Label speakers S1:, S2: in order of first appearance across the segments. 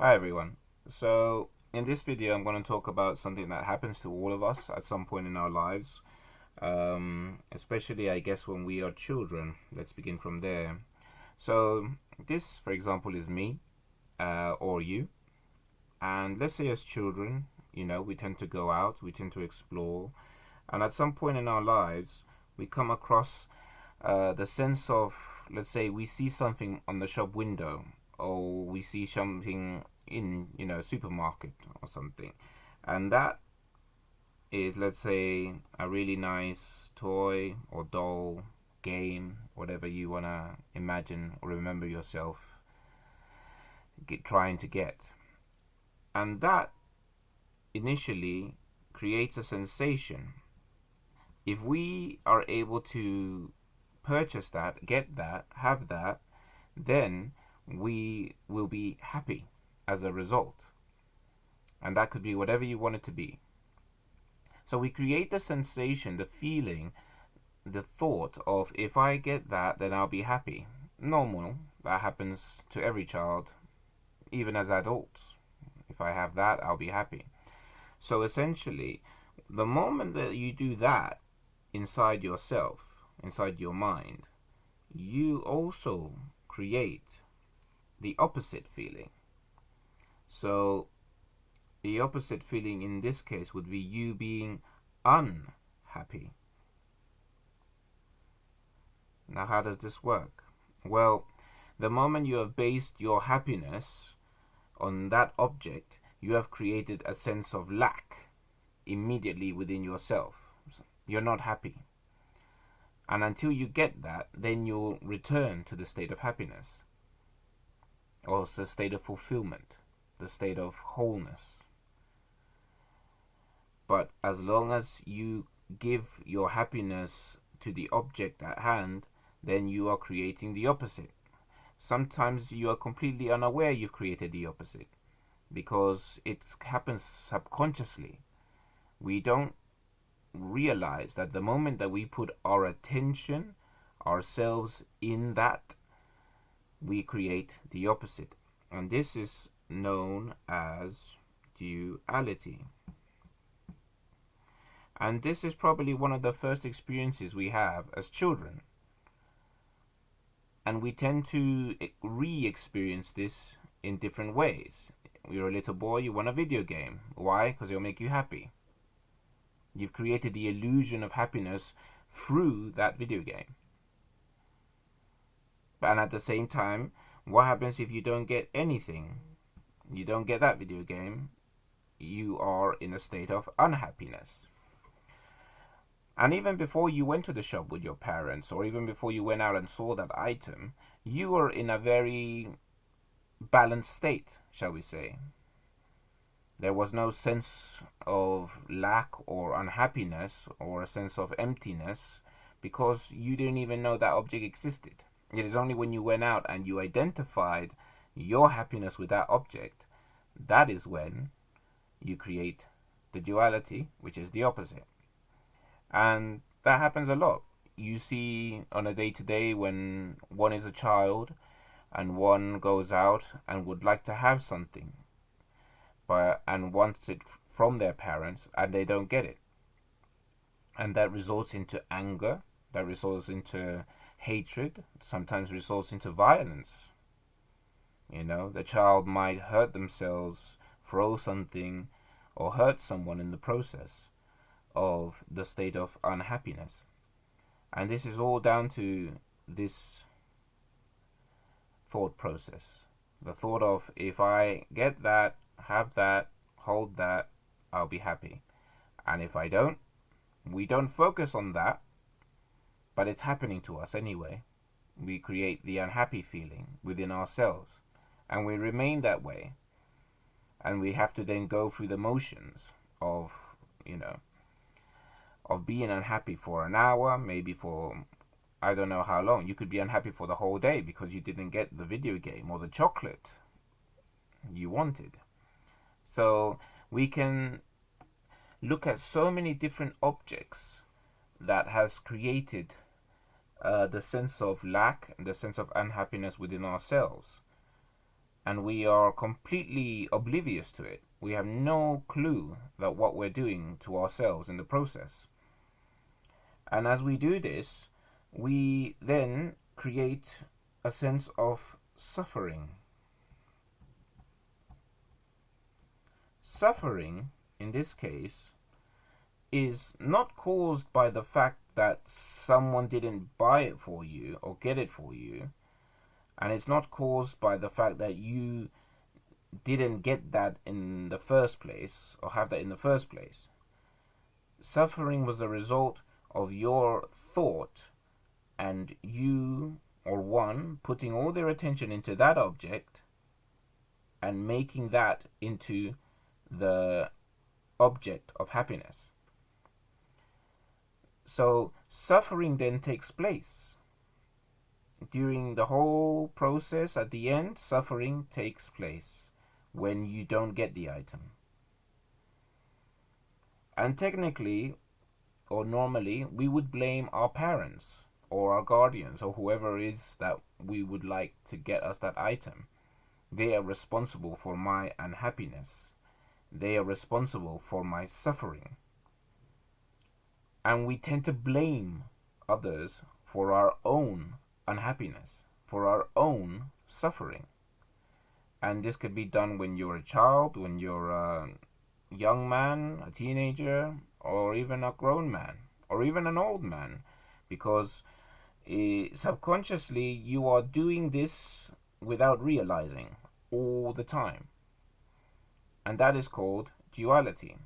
S1: Hi everyone. So in this video I'm going to talk about something that happens to all of us at some point in our lives, especially I guess when we are children. Let's begin from there. So this, for example, is me or you. And let's say as children, we tend to go out, we tend to explore, and at some point in our lives we come across the sense of, let's say we see something on the shop window, or we see something in a supermarket or something, and that is, let's say, a really nice toy or doll, game, whatever you want to imagine or remember yourself trying to get. And that initially creates a sensation. If we are able to purchase that, get that, have that, then we will be happy as a result. And that could be whatever you want it to be. So we create the sensation, the feeling, the thought of, if I get that, then I'll be happy. Normal. That happens to every child, even as adults. If I have that, I'll be happy. So essentially, the moment that you do that inside yourself, inside your mind, you also create the opposite feeling. So the opposite feeling in this case would be you being unhappy. Now, how does this work? Well, the moment you have based your happiness on that object, you have created a sense of lack immediately within yourself. You're not happy. And until you get that, then you'll return to the state of happiness, or the state of fulfillment, the state of wholeness. But as long as you give your happiness to the object at hand, then you are creating the opposite. Sometimes you are completely unaware you've created the opposite, because it happens subconsciously. We don't realize that the moment that we put our attention, ourselves in that, we create the opposite. And this is known as duality. And this is probably one of the first experiences we have as children. And we tend to re-experience this in different ways. You're a little boy, you want a video game. Why? Because it'll make you happy. You've created the illusion of happiness through that video game. And at the same time, what happens if you don't get anything? You don't get that video game. You are in a state of unhappiness. And even before you went to the shop with your parents, or even before you went out and saw that item, you were in a very balanced state, shall we say. There was no sense of lack or unhappiness or a sense of emptiness, because you didn't even know that object existed. It is only when you went out and you identified your happiness with that object, that is when you create the duality, which is the opposite. And that happens a lot. You see on a day-to-day when one is a child and one goes out and would like to have something, and wants it from their parents, and they don't get it. And that results into anger, that results into hatred, sometimes results into violence. The child might hurt themselves, throw something, or hurt someone in the process of the state of unhappiness. And this is all down to this thought process. The thought of, if I get that, have that, hold that, I'll be happy. And if I don't, we don't focus on that, but it's happening to us anyway. We create the unhappy feeling within ourselves, and we remain that way. And we have to then go through the motions of, of being unhappy for an hour, maybe for I don't know how long. You could be unhappy for the whole day because you didn't get the video game or the chocolate you wanted. So we can look at so many different objects that has created the sense of lack and the sense of unhappiness within ourselves. and we are completely oblivious to it. We have no clue that what we're doing to ourselves in the process. And as we do this, we then create a sense of suffering. Suffering, in this case, is not caused by the fact that someone didn't buy it for you or get it for you, and it's not caused by the fact that you didn't get that in the first place or have that in the first place. Suffering was the result of your thought and you or one putting all their attention into that object and making that into the object of happiness. So suffering then takes place. During the whole process, at the end, suffering takes place when you don't get the item. And technically, or normally, we would blame our parents or our guardians or whoever it is that we would like to get us that item. They are responsible for my unhappiness. They are responsible for my suffering. And we tend to blame others for our own unhappiness, for our own suffering. And this could be done when you're a child, when you're a young man, a teenager, or even a grown man, or even an old man, because subconsciously you are doing this without realizing all the time. And that is called duality.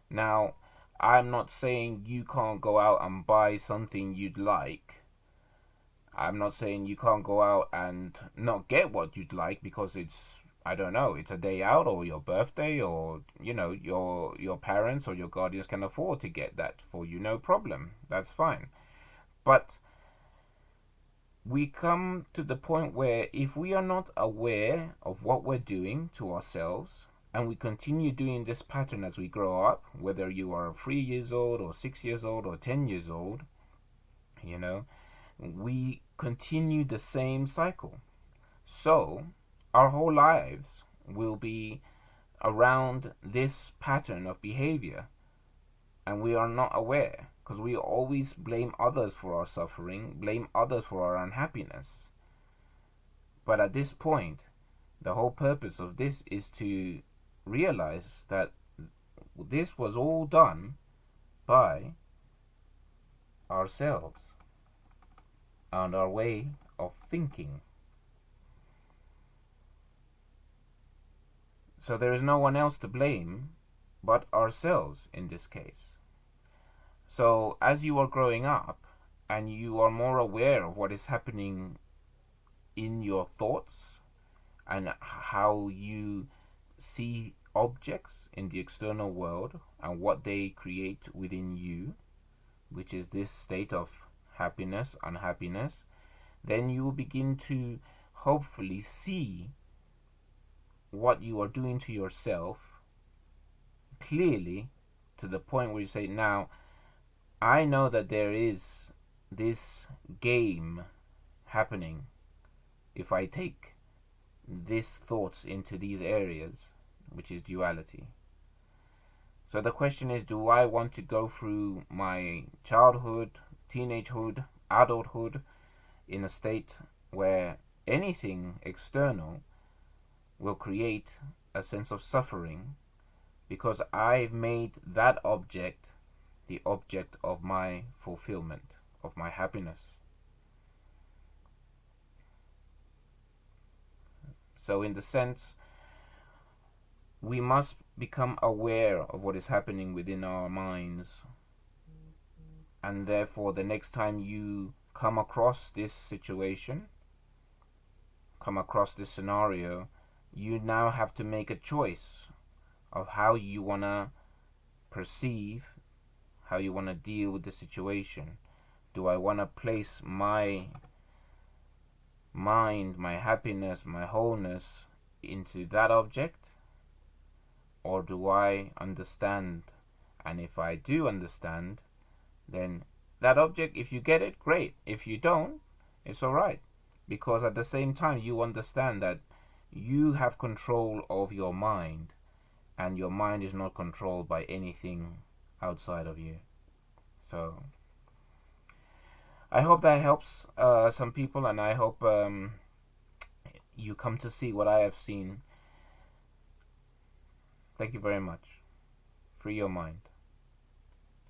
S1: Now, I'm not saying you can't go out and buy something you'd like. I'm not saying you can't go out and not get what you'd like because it's, I don't know, it's a day out or your birthday or, you know, your parents or your guardians can afford to get that for you, no problem. That's fine. But we come to the point where if we are not aware of what we're doing to ourselves, and we continue doing this pattern as we grow up, whether you are 3 years old or 6 years old or 10 years old, you know, we continue the same cycle. So our whole lives will be around this pattern of behavior, and we are not aware because we always blame others for our suffering, blame others for our unhappiness. But at this point, the whole purpose of this is to realize that this was all done by ourselves and our way of thinking. So there is no one else to blame but ourselves in this case. So as you are growing up and you are more aware of what is happening in your thoughts and how you see objects in the external world and what they create within you, which is this state of happiness, unhappiness, then you will begin to hopefully see what you are doing to yourself clearly, to the point where you say, now, I know that there is this game happening if I take these thoughts into these areas, which is duality. So the question is, do I want to go through my childhood, teenagehood, adulthood in a state where anything external will create a sense of suffering because I've made that object the object of my fulfillment, of my happiness? So in the sense, we must become aware of what is happening within our minds, and therefore the next time you come across this situation, come across this scenario, you now have to make a choice of how you want to perceive, how you want to deal with the situation. Do I want to place my mind, my happiness, my wholeness into that object? Or do I understand? And if I do understand, then that object, if you get it, great. If you don't, it's alright. Because at the same time, you understand that you have control of your mind, and your mind is not controlled by anything outside of you. So I hope that helps some people, and I hope you come to see what I have seen. Thank you very much. Free your mind.